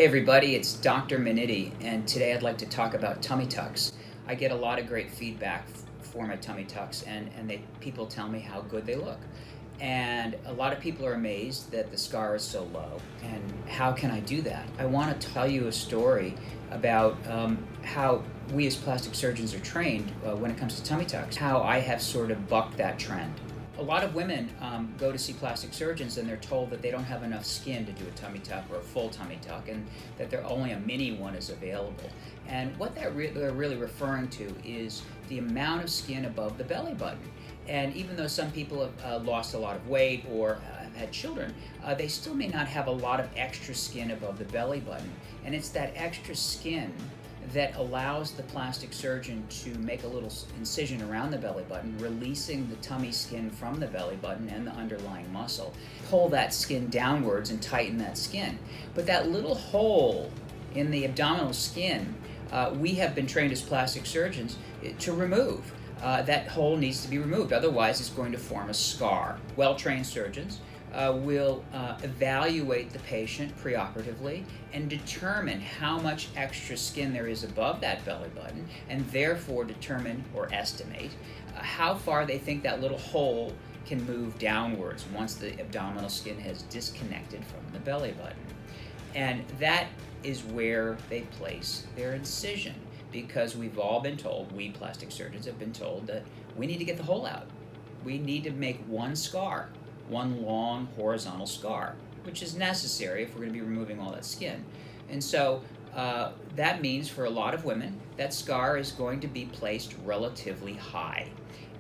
Hey everybody, it's Dr. Minniti, and today I'd like to talk about tummy tucks. I get a lot of great feedback for my tummy tucks, and people tell me how good they look. And a lot of people are amazed that the scar is so low, and how can I do that? I want to tell you a story about how we as plastic surgeons are trained when it comes to tummy tucks, how I have sort of bucked that trend. A lot of women go to see plastic surgeons and they're told that they don't have enough skin to do a tummy tuck or a full tummy tuck, and that only a mini one is available. And what they're really referring to is the amount of skin above the belly button. And even though some people have lost a lot of weight or have had children, they still may not have a lot of extra skin above the belly button. And it's that extra skin that allows the plastic surgeon to make a little incision around the belly button, releasing the tummy skin from the belly button and the underlying muscle. Pull that skin downwards and tighten that skin. But that little hole in the abdominal skin, we have been trained as plastic surgeons to remove. That hole needs to be removed, otherwise it's going to form a scar. Well-trained surgeons will evaluate the patient preoperatively and determine how much extra skin there is above that belly button, and therefore determine or estimate how far they think that little hole can move downwards once the abdominal skin has disconnected from the belly button. And that is where they place their incision, because we've all been told, we plastic surgeons have been told, that we need to get the hole out. We need to make one scar, one long horizontal scar, which is necessary if we're going to be removing all that skin. And so that means for a lot of women, that scar is going to be placed relatively high.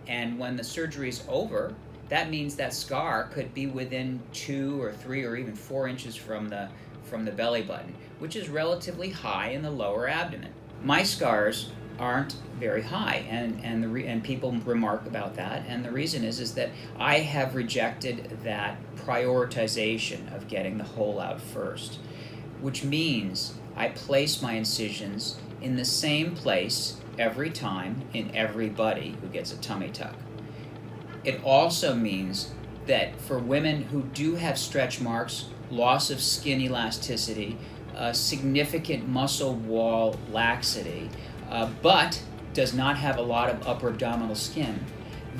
And when the surgery is over, that means that scar could be within 2 or 3 or even 4 inches from the belly button, which is relatively high in the lower abdomen. My scars aren't very high, and people remark about that, and the reason is that I have rejected that prioritization of getting the hole out first, which means I place my incisions in the same place every time in everybody who gets a tummy tuck. It also means that for women who do have stretch marks, loss of skin elasticity, significant muscle wall laxity, but does not have a lot of upper abdominal skin,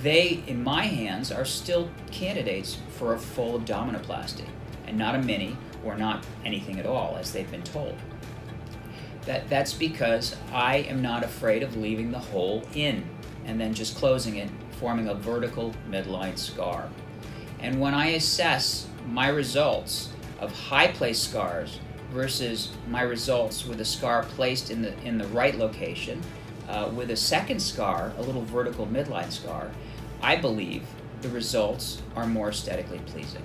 they, in my hands, are still candidates for a full abdominoplasty, and not a mini or not anything at all, as they've been told. That's because I am not afraid of leaving the hole in and then just closing it, forming a vertical midline scar. And when I assess my results of high-place scars versus my results with a scar placed in the right location, with a second scar, a little vertical midline scar, I believe the results are more aesthetically pleasing.